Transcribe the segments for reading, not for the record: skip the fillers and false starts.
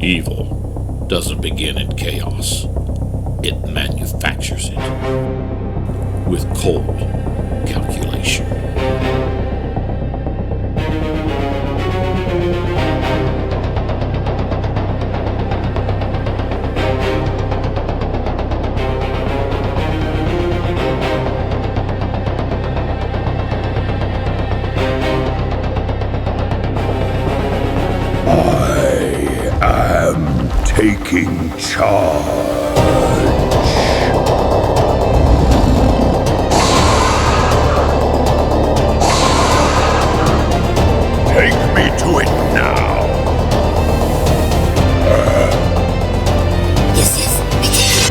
Evil doesn't begin in chaos. It manufactures it with cold calculation. Taking charge. Take me to it now. Yes.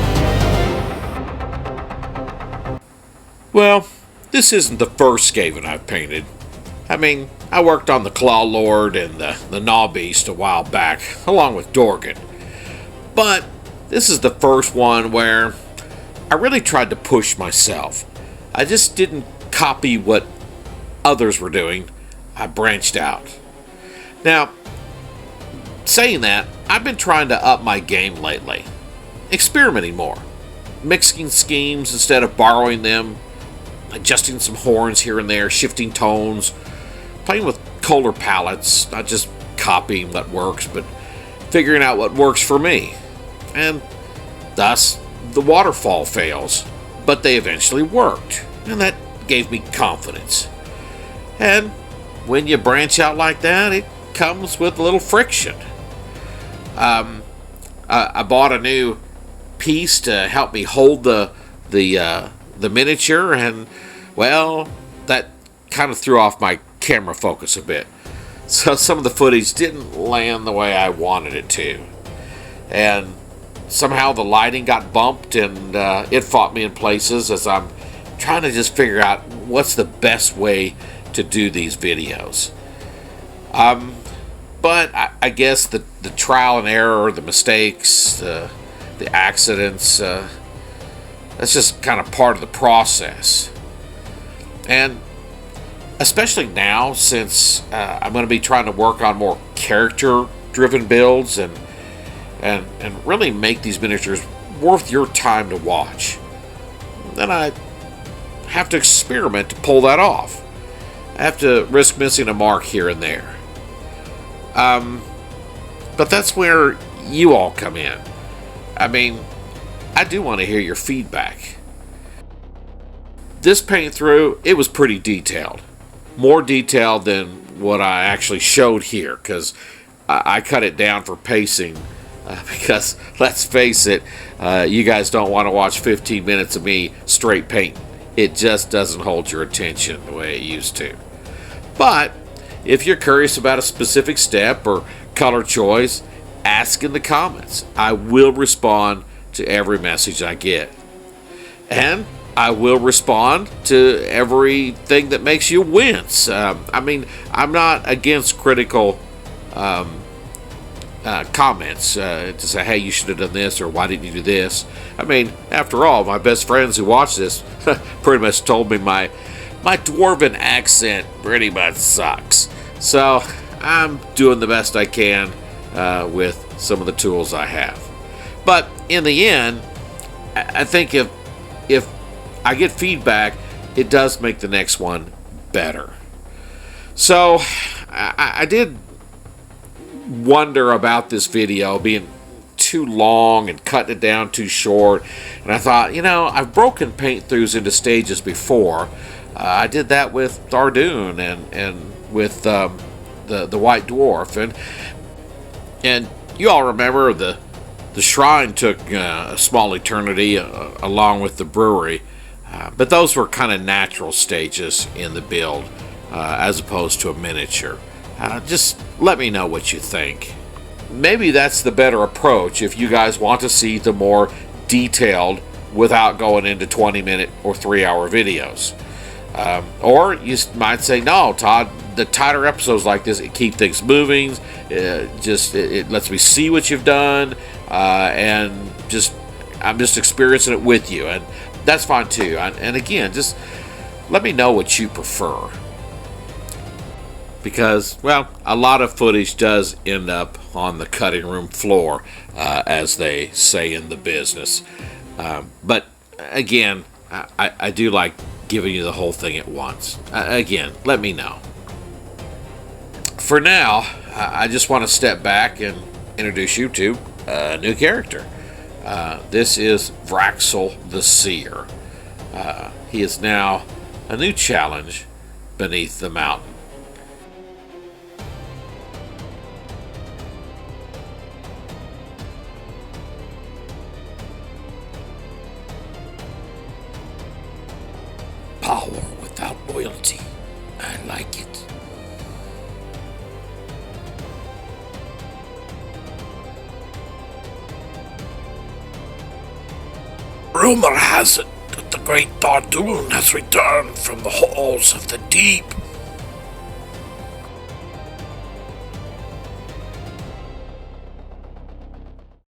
Well, this isn't the first Skaven I've painted. I mean, I worked on the Claw Lord and the Gnaw Beast a while back, along with Dorgan. But this is the first one where I really tried to push myself. I just didn't copy what others were doing. I branched out. Now, saying that, I've been trying to up my game lately. Experimenting more. Mixing schemes instead of borrowing them. Adjusting some horns here and there, shifting tones. Playing with color palettes, not just copying what works, but figuring out what works for me. And thus, the waterfall fails, but they eventually worked, and that gave me confidence. And when you branch out like that, it comes with a little friction. I bought a new piece to help me hold the miniature, and well, that kind of threw off my camera focus a bit. So some of the footage didn't land the way I wanted it to. And somehow the lighting got bumped and it fought me in places as I'm trying to just figure out what's the best way to do these videos. But I guess the trial and error, the mistakes, the accidents, that's just kind of part of the process. And especially now, since I'm going to be trying to work on more character-driven builds and really make these miniatures worth your time to watch, then I have to experiment to pull that off. I have to risk missing a mark here and there. But that's where you all come in. I mean, I do want to hear your feedback. This paint through, it was pretty detailed. More detailed than what I actually showed here, because I cut it down for pacing. Because, let's face it, you guys don't want to watch 15 minutes of me straight paint. It just doesn't hold your attention the way it used to. But, if you're curious about a specific step or color choice, ask in the comments. I will respond to every message I get. And I will respond to everything that makes you wince. I mean, I'm not against critical comments to say, hey, you should have done this, or why didn't you do this? I mean, after all, my best friends who watch this pretty much told me my dwarven accent pretty much sucks. So I'm doing the best I can with some of the tools I have. But in the end, I think if I get feedback, it does make the next one better. So I did wonder about this video being too long and cutting it down too short, and I thought, I've broken paint throughs into stages before. I did that with Dardoon and with the White Dwarf, and you all remember the shrine took a small eternity along with the brewery, but those were kind of natural stages in the build as opposed to a miniature. Just let me know what you think. Maybe that's the better approach if you guys want to see the more detailed without going into 20-minute or 3-hour videos. Or you might say, no, Todd, the tighter episodes like this, it keep things moving. It lets me see what you've done, and I'm just experiencing it with you, and that's fine too. And again, just let me know what you prefer. because, well, a lot of footage does end up on the cutting room floor, as they say in the business. But again, I do like giving you the whole thing at once. Again, let me know. For now, I just want to step back and introduce you to a new character. This is Vraxxil the Seer. He is now a new challenge beneath the mountain. Power without loyalty. I like it. Rumor has it that the great Dardoon has returned from the halls of the deep.